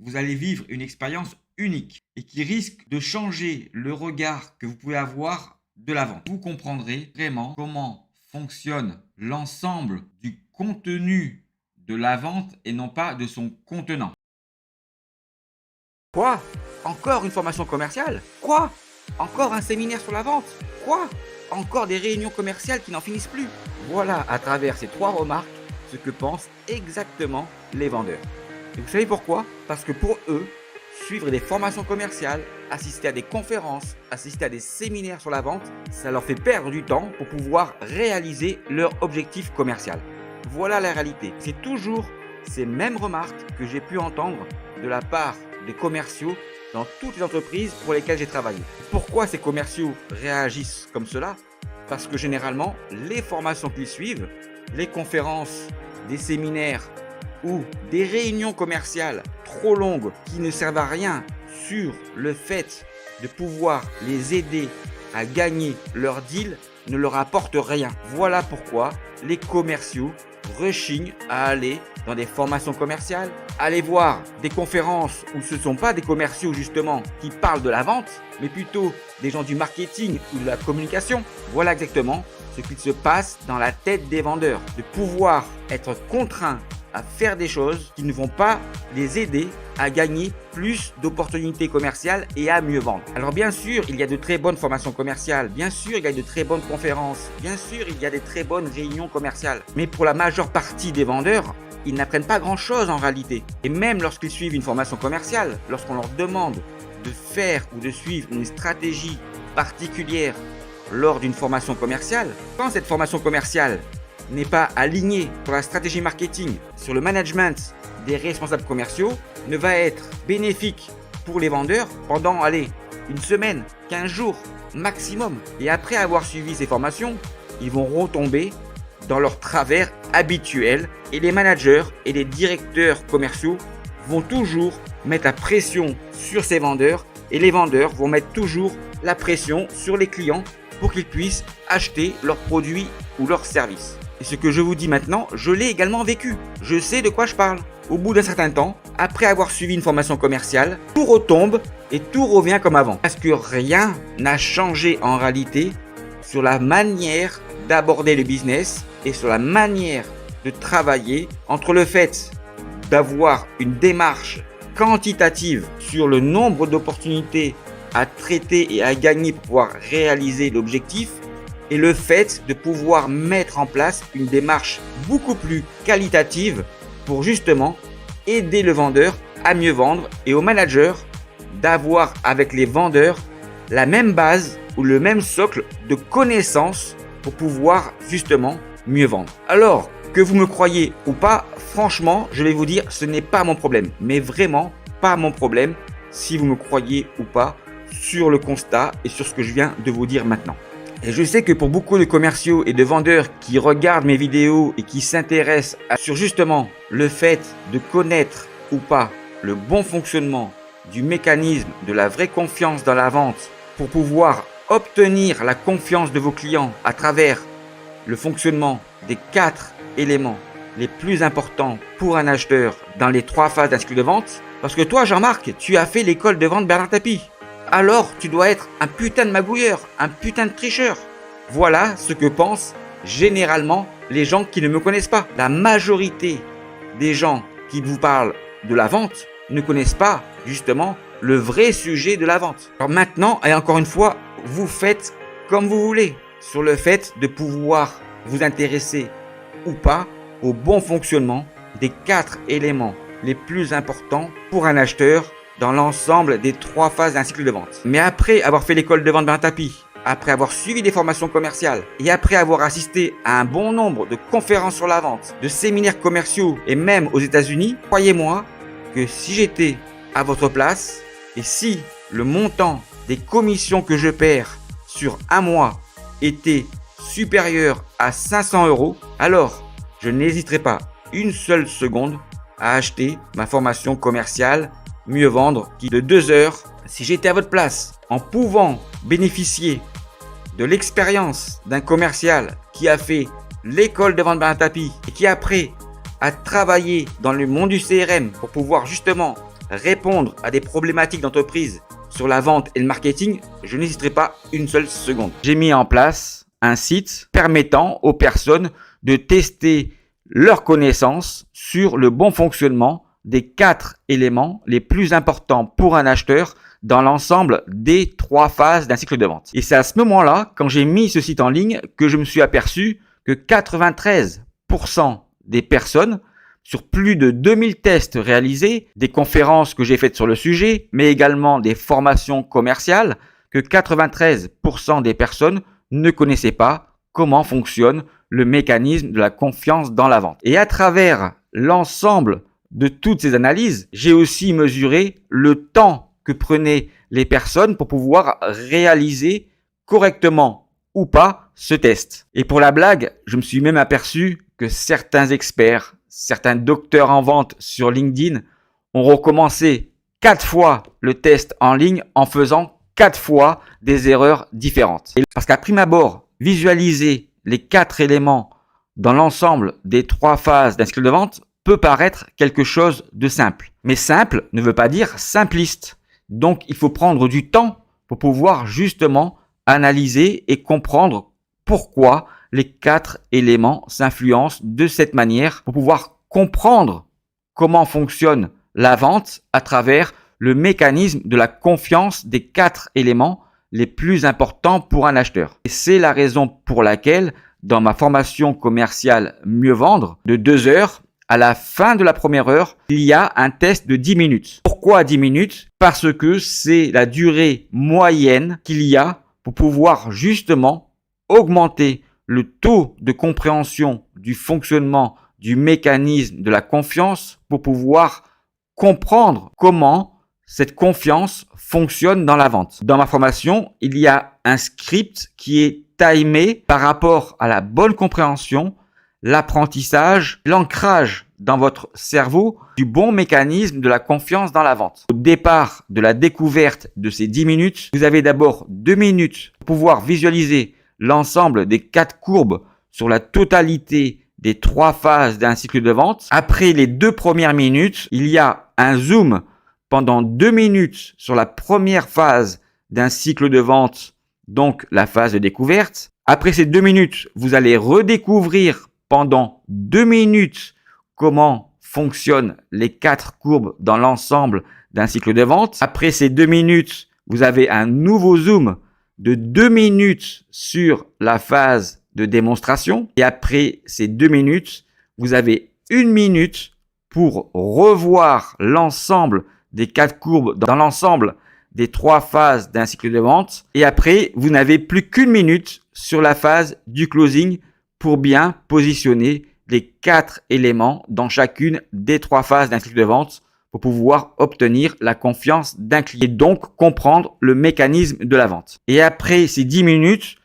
vous allez vivre une expérience unique et qui risque de changer le regard que vous pouvez avoir de la vente. Vous comprendrez vraiment comment fonctionne l'ensemble du contenu de la vente et non pas de son contenant. Quoi? Encore une formation commerciale? Quoi? Encore un séminaire sur la vente? Quoi? Encore des réunions commerciales qui n'en finissent plus? Voilà à travers ces 3 remarques ce que pensent exactement les vendeurs. Et vous savez pourquoi? Parce que pour eux, suivre des formations commerciales, assister à des conférences, assister à des séminaires sur la vente, ça leur fait perdre du temps pour pouvoir réaliser leur objectif commercial. Voilà la réalité. C'est toujours ces mêmes remarques que j'ai pu entendre de la part des commerciaux dans toutes les entreprises pour lesquelles j'ai travaillé. Pourquoi ces commerciaux réagissent comme cela? Parce que généralement, les formations qu'ils suivent, les conférences, des séminaires ou des réunions commerciales trop longues qui ne servent à rien sur le fait de pouvoir les aider à gagner leur deal ne leur apportent rien. Voilà pourquoi les commerciaux rechignent à aller dans des formations commerciales, aller voir des conférences où ce ne sont pas des commerciaux justement qui parlent de la vente, mais plutôt des gens du marketing ou de la communication. Voilà exactement ce qu'il se passe dans la tête des vendeurs, de pouvoir être contraints à faire des choses qui ne vont pas les aider à gagner plus d'opportunités commerciales et à mieux vendre. Alors bien sûr, il y a de très bonnes formations commerciales, bien sûr, il y a de très bonnes conférences, bien sûr, il y a des très bonnes réunions commerciales. Mais pour la majeure partie des vendeurs, ils n'apprennent pas grand-chose en réalité. Et même lorsqu'ils suivent une formation commerciale, lorsqu'on leur demande de faire ou de suivre une stratégie particulière lors d'une formation commerciale, quand cette formation commerciale n'est pas alignée sur la stratégie marketing, sur le management des responsables commerciaux, ne va être bénéfique pour les vendeurs pendant, une semaine, 15 jours maximum. Et après avoir suivi ces formations, ils vont retomber dans leur travers habituel et les managers et les directeurs commerciaux vont toujours mettre la pression sur ces vendeurs et les vendeurs vont mettre toujours la pression sur les clients pour qu'ils puissent acheter leurs produits ou leurs services. Et ce que je vous dis maintenant, je l'ai également vécu. Je sais de quoi je parle. Au bout d'un certain temps, après avoir suivi une formation commerciale, tout retombe et tout revient comme avant. Parce que rien n'a changé en réalité sur la manière d'aborder le business et sur la manière de travailler entre le fait d'avoir une démarche quantitative sur le nombre d'opportunités à traiter et à gagner pour pouvoir réaliser l'objectif et le fait de pouvoir mettre en place une démarche beaucoup plus qualitative pour justement aider le vendeur à mieux vendre et au manager d'avoir avec les vendeurs la même base ou le même socle de connaissances pour pouvoir justement mieux vendre. Alors, que vous me croyez ou pas, franchement, je vais vous dire, ce n'est pas mon problème. Mais vraiment pas mon problème si vous me croyez ou pas sur le constat et sur ce que je viens de vous dire maintenant. Et je sais que pour beaucoup de commerciaux et de vendeurs qui regardent mes vidéos et qui s'intéressent sur justement le fait de connaître ou pas le bon fonctionnement du mécanisme de la vraie confiance dans la vente pour pouvoir obtenir la confiance de vos clients à travers le fonctionnement des 4 éléments les plus importants pour un acheteur dans les 3 phases d'un cycle de vente. Parce que toi, Jean-Marc, tu as fait l'école de vente Bernard Tapie. Alors tu dois être un putain de magouilleur, un putain de tricheur. Voilà ce que pensent généralement les gens qui ne me connaissent pas. La majorité des gens qui vous parlent de la vente ne connaissent pas justement le vrai sujet de la vente. Alors maintenant, et encore une fois, vous faites comme vous voulez sur le fait de pouvoir vous intéresser ou pas au bon fonctionnement des 4 éléments les plus importants pour un acheteur dans l'ensemble des 3 phases d'un cycle de vente. Mais après avoir fait l'école de vente Bernard Tapie, après avoir suivi des formations commerciales et après avoir assisté à un bon nombre de conférences sur la vente, de séminaires commerciaux et même aux États-Unis, croyez-moi que si j'étais à votre place et si le montant des commissions que je perds sur un mois était supérieur à 500 €, alors je n'hésiterai pas une seule seconde à acheter ma formation commerciale Mieux vendre qui de 2 heures. Si j'étais à votre place, en pouvant bénéficier de l'expérience d'un commercial qui a fait l'école de vente Bernard Tapie et qui après a travaillé dans le monde du CRM pour pouvoir justement répondre à des problématiques d'entreprise sur la vente et le marketing, je n'hésiterai pas une seule seconde. J'ai mis en place un site permettant aux personnes de tester leurs connaissances sur le bon fonctionnement des 4 éléments les plus importants pour un acheteur dans l'ensemble des 3 phases d'un cycle de vente. Et c'est à ce moment-là, quand j'ai mis ce site en ligne, que je me suis aperçu que 93% des personnes, sur plus de 2000 tests réalisés, des conférences que j'ai faites sur le sujet, mais également des formations commerciales, que 93% des personnes ne connaissaient pas comment fonctionne le mécanisme de la confiance dans la vente. Et à travers l'ensemble de toutes ces analyses, j'ai aussi mesuré le temps que prenaient les personnes pour pouvoir réaliser correctement ou pas ce test. Et pour la blague, je me suis même aperçu que certains experts, certains docteurs en vente sur LinkedIn ont recommencé 4 fois le test en ligne en faisant 4 fois des erreurs différentes. Parce qu'à prime abord, visualiser les 4 éléments dans l'ensemble des 3 phases d'un cycle de vente peut paraître quelque chose de simple. Mais simple ne veut pas dire simpliste. Donc, il faut prendre du temps pour pouvoir justement analyser et comprendre pourquoi les 4 éléments s'influencent de cette manière, pour pouvoir comprendre comment fonctionne la vente à travers le mécanisme de la confiance des 4 éléments les plus importants pour un acheteur. Et c'est la raison pour laquelle, dans ma formation commerciale Mieux Vendre de 2 heures, à la fin de la première heure, il y a un test de 10 minutes. Pourquoi 10 minutes? Parce que c'est la durée moyenne qu'il y a pour pouvoir justement augmenter le taux de compréhension du fonctionnement du mécanisme de la confiance, pour pouvoir comprendre comment cette confiance fonctionne dans la vente. Dans ma formation, il y a un script qui est timé par rapport à la bonne compréhension, l'apprentissage, l'ancrage dans votre cerveau du bon mécanisme de la confiance dans la vente. Au départ de la découverte de ces 10 minutes, vous avez d'abord 2 minutes pour pouvoir visualiser l'ensemble des 4 courbes sur la totalité des 3 phases d'un cycle de vente. Après les 2 premières minutes, il y a un zoom pendant 2 minutes sur la première phase d'un cycle de vente, donc la phase de découverte. Après ces 2 minutes, vous allez redécouvrir pendant 2 minutes comment fonctionnent les 4 courbes dans l'ensemble d'un cycle de vente. Après ces 2 minutes, vous avez un nouveau zoom de 2 minutes sur la phase de démonstration. Et après ces 2 minutes, vous avez 1 minute pour revoir l'ensemble des 4 courbes dans l'ensemble des 3 phases d'un cycle de vente. Et après, vous n'avez plus qu'1 minute sur la phase du closing pour bien positionner les 4 éléments dans chacune des 3 phases d'un cycle de vente pour pouvoir obtenir la confiance d'un client et donc comprendre le mécanisme de la vente. Et après ces 10 minutes,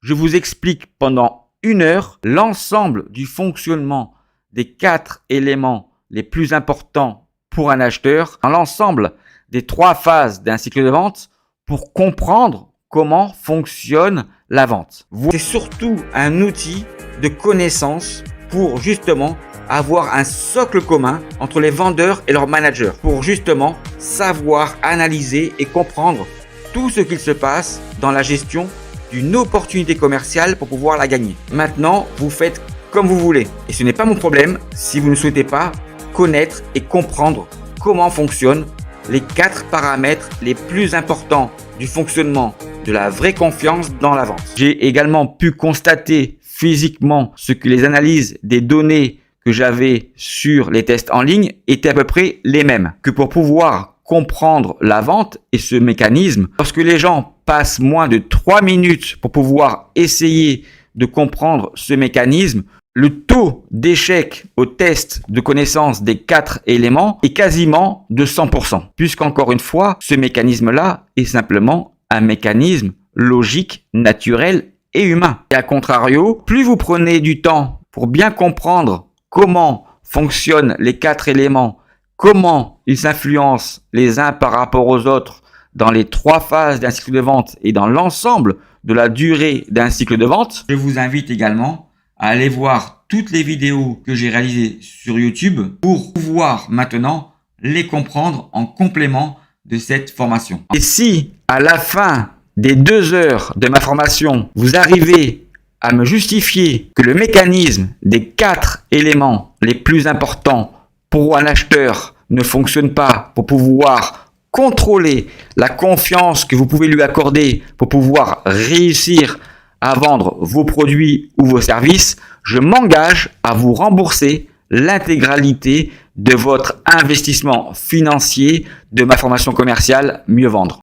je vous explique pendant 1 heure l'ensemble du fonctionnement des 4 éléments les plus importants pour un acheteur dans l'ensemble des 3 phases d'un cycle de vente pour comprendre comment fonctionne la vente. C'est surtout un outil de connaissance pour justement avoir un socle commun entre les vendeurs et leurs managers, pour justement savoir analyser et comprendre tout ce qu'il se passe dans la gestion d'une opportunité commerciale pour pouvoir la gagner. Maintenant, vous faites comme vous voulez. Et ce n'est pas mon problème si vous ne souhaitez pas connaître et comprendre comment fonctionnent les 4 paramètres les plus importants du fonctionnement de la vraie confiance dans la vente. J'ai également pu constater physiquement ce que les analyses des données que j'avais sur les tests en ligne étaient à peu près les mêmes. Que pour pouvoir comprendre la vente et ce mécanisme, lorsque les gens passent moins de 3 minutes pour pouvoir essayer de comprendre ce mécanisme, le taux d'échec au test de connaissance des 4 éléments est quasiment de 100%. Puisqu'encore une fois, ce mécanisme-là est simplement un mécanisme logique, naturel et humain. Et à contrario, plus vous prenez du temps pour bien comprendre comment fonctionnent les 4 éléments, comment ils s'influencent les uns par rapport aux autres dans les 3 phases d'un cycle de vente et dans l'ensemble de la durée d'un cycle de vente, je vous invite également à aller voir toutes les vidéos que j'ai réalisées sur YouTube pour pouvoir maintenant les comprendre en complément de cette formation. Et si à la fin des 2 heures de ma formation, vous arrivez à me justifier que le mécanisme des 4 éléments les plus importants pour un acheteur ne fonctionne pas pour pouvoir contrôler la confiance que vous pouvez lui accorder pour pouvoir réussir à vendre vos produits ou vos services, je m'engage à vous rembourser l'intégralité de votre investissement financier de ma formation commerciale Mieux Vendre.